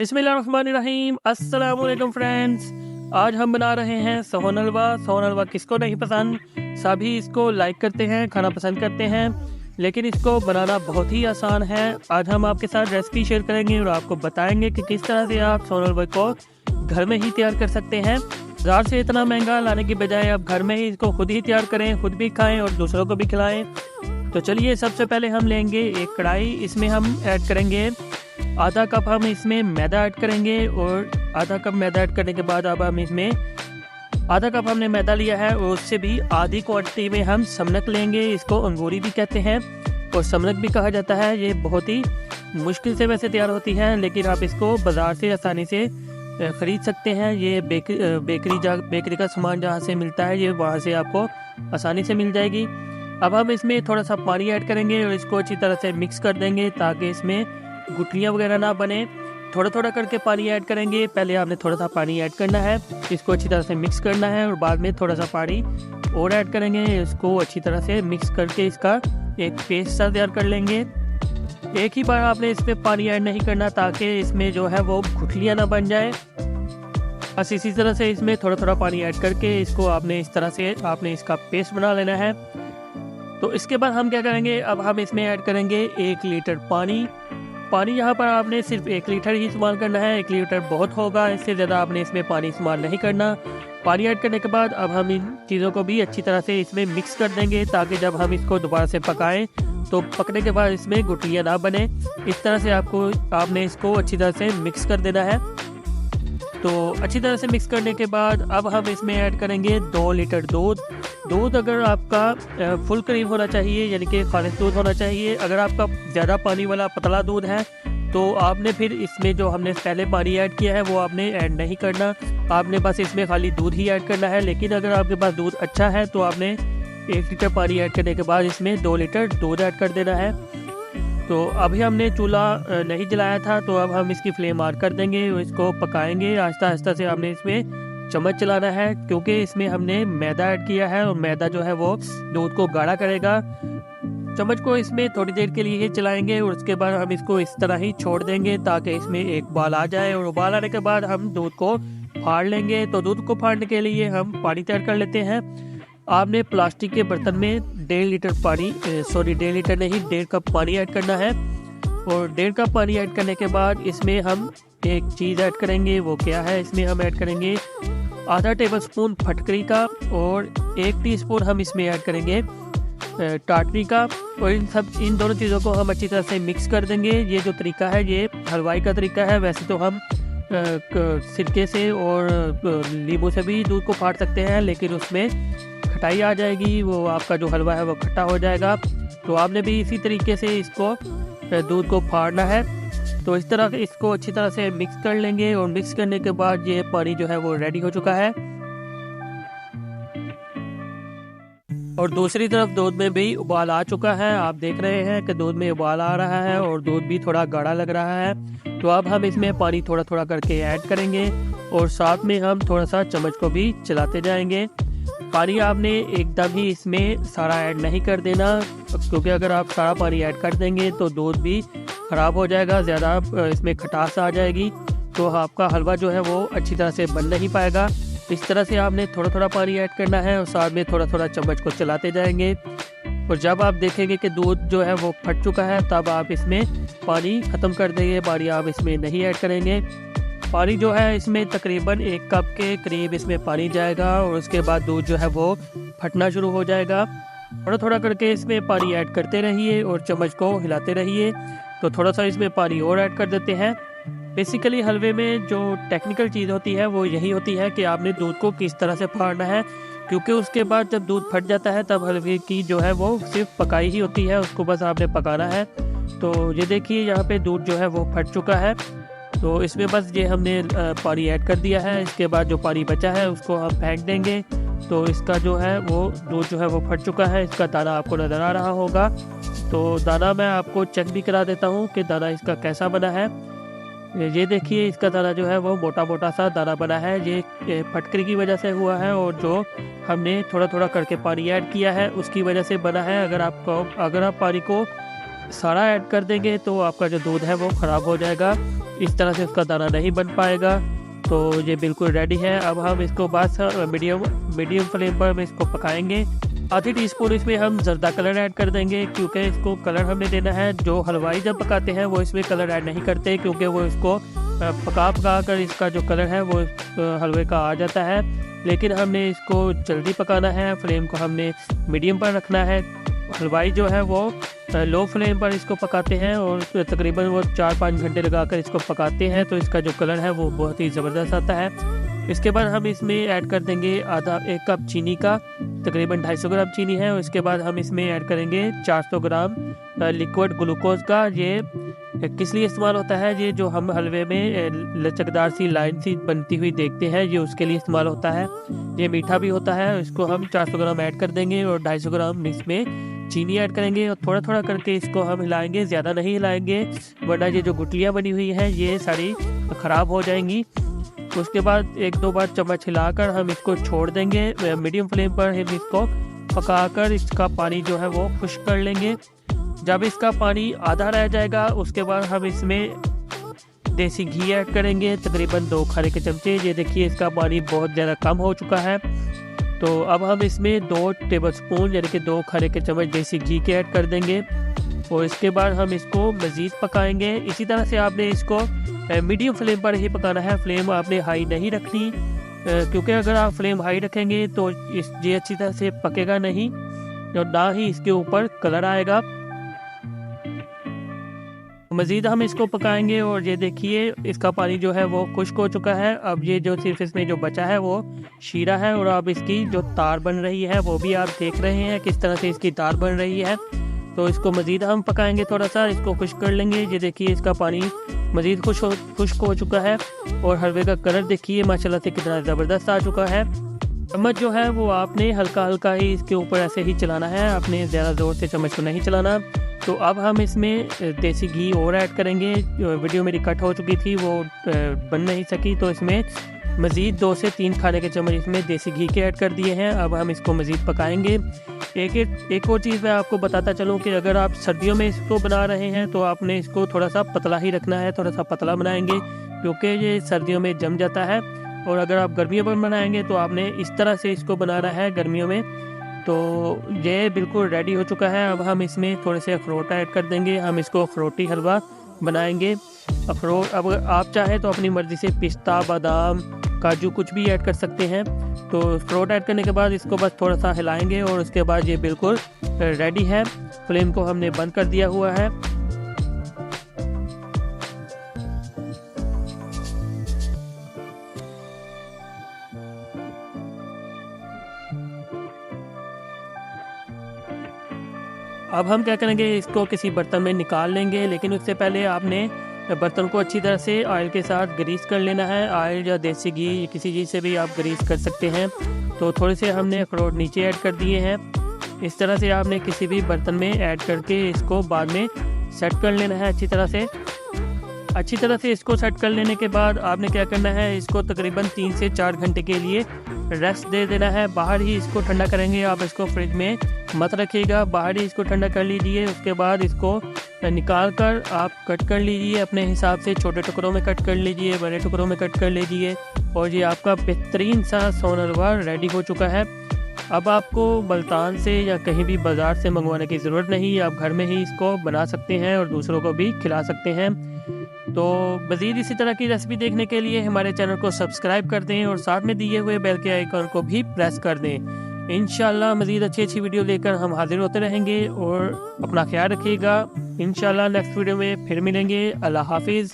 बिस्मिल्लाहिर्रहमानिर्रहीम। अस्सलाम वालेकुम फ्रेंड्स। आज हम बना रहे हैं सोहन हलवा। सोहन हलवा किसको नहीं पसंद, सभी इसको लाइक करते हैं, खाना पसंद करते हैं, लेकिन इसको बनाना बहुत ही आसान है। आज हम आपके साथ रेसिपी शेयर करेंगे और आपको बताएंगे कि किस तरह से आप सोहन हलवा को घर में ही तैयार कर सकते हैं। बाजार से इतना महंगा लाने की बजाय आप घर में ही इसको खुद ही तैयार करें, खुद भी खाएँ और दूसरों को भी खिलाएँ। तो चलिए, सबसे पहले हम लेंगे एक कढ़ाई। इसमें हम ऐड करेंगे आधा कप, हम इसमें मैदा ऐड करेंगे। और आधा कप मैदा ऐड करने के बाद अब हम इसमें आधा कप हमने मैदा लिया है और उससे भी आधी क्वांटिटी में हम समनक लेंगे। इसको अंगूरी भी कहते हैं और समनक भी कहा जाता है। ये बहुत ही मुश्किल से वैसे तैयार होती है, लेकिन आप इसको बाज़ार से आसानी से ख़रीद सकते हैं। ये बेकरी का सामान जहाँ से मिलता है, ये वहाँ से आपको आसानी से मिल जाएगी। अब हम इसमें थोड़ा सा पानी ऐड करेंगे और इसको अच्छी तरह से मिक्स कर देंगे ताकि इसमें गुठलियाँ वगैरह ना बने। थोड़ा थोड़ा करके पानी ऐड करेंगे। पहले आपने थोड़ा सा पानी ऐड करना है, इसको अच्छी तरह से मिक्स करना है और बाद में थोड़ा सा पानी और ऐड करेंगे। इसको अच्छी तरह से मिक्स करके इसका एक पेस्ट सा तैयार कर लेंगे। एक ही बार आपने इसमें पानी ऐड नहीं करना ताकि इसमें जो है वो गुठलियाँ ना बन जाए। बस इसी तरह से इसमें थोड़ा थोड़ा पानी ऐड करके इसको आपने इस तरह से आपने इसका पेस्ट बना लेना है। तो इसके बाद हम क्या करेंगे, अब हम इसमें ऐड करेंगे 1 लीटर पानी। पानी यहाँ पर आपने सिर्फ 1 लीटर ही इस्तेमाल करना है। 1 लीटर बहुत होगा, इससे ज़्यादा आपने इसमें पानी इस्तेमाल नहीं करना। पानी ऐड करने के बाद अब हम इन चीज़ों को भी अच्छी तरह से इसमें मिक्स कर देंगे ताकि जब हम इसको दोबारा से पकाएं तो पकने के बाद इसमें गुठलियाँ ना बने। इस तरह से आपने इसको अच्छी तरह से मिक्स कर देना है। तो अच्छी तरह से मिक्स करने के बाद अब हम इसमें ऐड करेंगे 2 लीटर दूध। दूध अगर आपका फुल क्रीम होना चाहिए, यानी कि खालिस दूध होना चाहिए। अगर आपका ज़्यादा पानी वाला पतला दूध है तो आपने फिर इसमें जो हमने पहले पानी ऐड किया है वो आपने ऐड नहीं करना, आपने बस इसमें खाली दूध ही ऐड करना है। लेकिन अगर आपके पास दूध अच्छा है तो आपने 1 लीटर पानी ऐड करने के बाद इसमें 2 लीटर दूध ऐड कर देना है। तो अभी हमने चूल्हा नहीं जलाया था, तो अब हम इसकी फ्लेम ऑन कर देंगे और इसको पकाएंगे। आहिस्ता आहिस्ता से हमने इसमें चम्मच चलाना है क्योंकि इसमें हमने मैदा ऐड किया है और मैदा जो है वो दूध को गाढ़ा करेगा। चम्मच को इसमें थोड़ी देर के लिए ही चलाएंगे और उसके बाद हम इसको इस तरह ही छोड़ देंगे ताकि इसमें एक उबाल आ जाए। और उबाल आने के बाद हम दूध को फाड़ लेंगे। तो दूध को फाड़ने के लिए हम पानी तैयार कर लेते हैं। आपने प्लास्टिक के बर्तन में 1.5 लीटर नहीं 1.5 कप पानी ऐड करना है। और 1.5 कप पानी ऐड करने के बाद इसमें हम एक चीज़ ऐड करेंगे। वो क्या है, इसमें हम ऐड करेंगे आधा टेबल स्पून फटकरी का और 1 टीस्पून हम इसमें ऐड करेंगे टाटरी का। और इन दोनों चीज़ों को हम अच्छी तरह से मिक्स कर देंगे। ये जो तरीका है ये हलवाई का तरीका है। वैसे तो हम सिरके से और नींबू से भी दूध को फाड़ सकते हैं, लेकिन उसमें खटाई आ जाएगी, वो आपका जो हलवा है वो खट्टा हो जाएगा। तो आपने भी इसी तरीके से इसको दूध को फाड़ना है। तो इस तरह इसको अच्छी तरह से मिक्स कर लेंगे और मिक्स करने के बाद ये पानी जो है वो रेडी हो चुका है। और दूसरी तरफ दूध में भी उबाल आ चुका है। आप देख रहे हैं कि दूध में उबाल आ रहा है और दूध भी थोड़ा गाढ़ा लग रहा है। तो अब हम इसमें पानी थोड़ा थोड़ा करके ऐड करेंगे और साथ में हम थोड़ा सा चम्मच को भी चलाते जाएंगे। पानी आपने एकदम ही इसमें सारा ऐड नहीं कर देना, क्योंकि अगर आप सारा पानी ऐड कर देंगे तो दूध भी ख़राब हो जाएगा, ज़्यादा इसमें खटास आ जाएगी, तो आपका हलवा जो है वो अच्छी तरह से बन नहीं पाएगा। इस तरह से आपने थोड़ा थोड़ा पानी ऐड करना है और साथ में थोड़ा थोड़ा चम्मच को चलाते जाएंगे। और जब आप देखेंगे कि दूध जो है वो फट चुका है तब आप इसमें पानी ख़त्म कर देंगे। पानी आप इसमें नहीं ऐड करेंगे। पानी जो है इसमें तकरीबन 1 कप के करीब इसमें पानी जाएगा और उसके बाद दूध जो है वो फटना शुरू हो जाएगा। थोड़ा थोड़ा करके इसमें पानी ऐड करते रहिए और चम्मच को हिलाते रहिए। तो थोड़ा सा इसमें पानी और ऐड कर देते हैं। बेसिकली हलवे में जो टेक्निकल चीज़ होती है वो यही होती है कि आपने दूध को किस तरह से फाड़ना है, क्योंकि उसके बाद जब दूध फट जाता है तब हलवे की जो है वो सिर्फ पकाई ही होती है, उसको बस आपने पकाना है। तो ये देखिए, यहाँ पे दूध जो है वो फट चुका है। तो इसमें बस ये हमने पानी ऐड कर दिया है। इसके बाद जो पानी बचा है उसको हम फेंक देंगे। तो इसका जो है वो दूध जो है वो फट चुका है। इसका दाना आपको नज़र आ रहा होगा। तो दाना मैं आपको चेक भी करा देता हूँ कि दाना इसका कैसा बना है। ये देखिए, इसका दाना जो है वो मोटा मोटा सा दाना बना है। ये फटकरी की वजह से हुआ है और जो हमने थोड़ा थोड़ा करके पानी ऐड किया है उसकी वजह से बना है। अगर आप पानी को सारा ऐड कर देंगे तो आपका जो दूध है वो ख़राब हो जाएगा, इस तरह से उसका दाना नहीं बन पाएगा। तो ये बिल्कुल रेडी है। अब हम इसको बस मीडियम फ्लेम पर इसको पकाएंगे। आधी टीस्पून इसमें हम ज़र्दा कलर ऐड कर देंगे, क्योंकि इसको कलर हमने देना है। जो हलवाई जब पकाते हैं वो इसमें कलर ऐड नहीं करते, क्योंकि वो इसको पका कर इसका जो कलर है वो हलवे का आ जाता है। लेकिन हमने इसको जल्दी पकाना है, फ्लेम को हमने मीडियम पर रखना है। हलवाई जो है वो लो फ्लेम पर इसको पकाते हैं और तकरीबन वो 4-5 घंटे लगाकर इसको पकाते हैं, तो इसका जो कलर है वो बहुत ही ज़बरदस्त आता है। इसके बाद हम इसमें ऐड कर देंगे आधा 1 कप चीनी का, तकरीबन 250 ग्राम चीनी है। और इसके बाद हम इसमें ऐड करेंगे 400 ग्राम लिक्विड ग्लूकोज का। ये किस लिए इस्तेमाल होता है, ये जो हम हलवे में लचकदार सी लाइन सी बनती हुई देखते हैं, ये उसके लिए इस्तेमाल होता है। ये मीठा भी होता है। इसको हम 400 ग्राम ऐड कर देंगे और 250 ग्राम इसमें चीनी ऐड करेंगे और थोड़ा थोड़ा करके इसको हम हिलाएंगे, ज़्यादा नहीं हिलाएंगे वरना ये जो गुठलियाँ बनी हुई हैं ये सारी ख़राब हो जाएंगी। उसके बाद 1-2 बार चम्मच हिलाकर हम इसको छोड़ देंगे। मीडियम फ्लेम पर हम इसको पकाकर इसका पानी जो है वो खुश्क कर लेंगे। जब इसका पानी आधा रह जाएगा उसके बाद हम इसमें देसी घी ऐड करेंगे, तकरीबन 2 खाने के चमचे। ये देखिए इसका पानी बहुत ज़्यादा कम हो चुका है। तो अब हम इसमें 2 टेबलस्पून यानी कि 2 खाने के चम्मच देसी घी के ऐड कर देंगे और इसके बाद हम इसको मज़ीद पकाएंगे। इसी तरह से आपने इसको मीडियम फ्लेम पर ही पकाना है, फ्लेम आपने हाई नहीं रखनी, क्योंकि अगर आप फ्लेम हाई रखेंगे तो ये अच्छी तरह से पकेगा नहीं और ना ही इसके ऊपर कलर आएगा। मज़ीद हम इसको पकाएंगे और ये देखिए इसका पानी जो है वो खुश्क हो चुका है। अब ये जो सिर्फ इसमें जो बचा है वो शीरा है और अब इसकी जो तार बन रही है वो भी आप देख रहे हैं किस तरह से इसकी तार बन रही है। तो इसको मज़ीद हम पकाएंगे, थोड़ा सा इसको खुश्क कर लेंगे। ये देखिए इसका पानी मज़ीद खुश्क हो चुका है और हलवे का कलर देखिए माशाल्लाह से कितना ज़बरदस्त आ चुका है। चम्मच जो है वो आपने हल्का हल्का ही इसके ऊपर ऐसे ही चलाना है, आपने ज़्यादा ज़ोर से चम्मच को नहीं चलाना। तो अब हम इसमें देसी घी और ऐड करेंगे। वीडियो मेरी कट हो चुकी थी, वो बन नहीं सकी, तो इसमें मज़ीद 2 से 3 खाने के चम्मच इसमें देसी घी के ऐड कर दिए हैं। अब हम इसको मज़ीद पकाएंगे। एक और चीज़ मैं आपको बताता चलूँ कि अगर आप सर्दियों में इसको बना रहे हैं तो आपने इसको थोड़ा सा पतला ही रखना है, थोड़ा सा पतला बनाएंगे क्योंकि ये सर्दियों में जम जाता है। और अगर आप गर्मियों में बनाएंगे तो आपने इस तरह से इसको बनाना है गर्मियों में। तो ये बिल्कुल रेडी हो चुका है। अब हम इसमें थोड़े से अखरोट ऐड कर देंगे, हम इसको अखरोटी हलवा बनाएंगे। अखरोट अब आप चाहें तो अपनी मर्ज़ी से पिस्ता, बादाम, काजू कुछ भी ऐड कर सकते हैं। तो अखरोट ऐड करने के बाद इसको बस थोड़ा सा हिलाएंगे और उसके बाद ये बिल्कुल रेडी है। फ्लेम को हमने बंद कर दिया हुआ है। अब हम क्या करेंगे, इसको किसी बर्तन में निकाल लेंगे, लेकिन उससे पहले आपने बर्तन को अच्छी तरह से ऑयल के साथ ग्रीस कर लेना है। ऑयल या देसी घी किसी चीज़ से भी आप ग्रीस कर सकते हैं। तो थोड़े से हमने अखरोट नीचे ऐड कर दिए हैं। इस तरह से आपने किसी भी बर्तन में ऐड करके इसको बाद में सेट कर लेना है अच्छी तरह से। अच्छी तरह से इसको सेट कर लेने के बाद आपने क्या करना है, इसको तकरीबन 3 से 4 घंटे के लिए रेस्ट दे देना है। बाहर ही इसको ठंडा करेंगे, आप इसको फ्रिज में मत रखिएगा, बाहर ही इसको ठंडा कर लीजिए। उसके बाद इसको निकाल कर आप कट कर लीजिए अपने हिसाब से, छोटे टुकड़ों में कट कर लीजिए, बड़े टुकड़ों में कट कर लीजिए। और ये आपका बेहतरीन सा सोन हलवा रेडी हो चुका है। अब आपको मुल्तान से या कहीं भी बाज़ार से मंगवाने की ज़रूरत नहीं, आप घर में ही इसको बना सकते हैं और दूसरों को भी खिला सकते हैं। तो मज़ीद इसी तरह की रेसिपी देखने के लिए हमारे चैनल को सब्सक्राइब कर दें और साथ में दिए हुए बेल के आइकन को भी प्रेस कर दें। इंशाल्लाह मज़ीद अच्छी वीडियो लेकर हम हाजिर होते रहेंगे और अपना ख्याल रखिएगा। इंशाल्लाह नेक्स्ट वीडियो में फिर मिलेंगे। अल्लाह हाफिज़।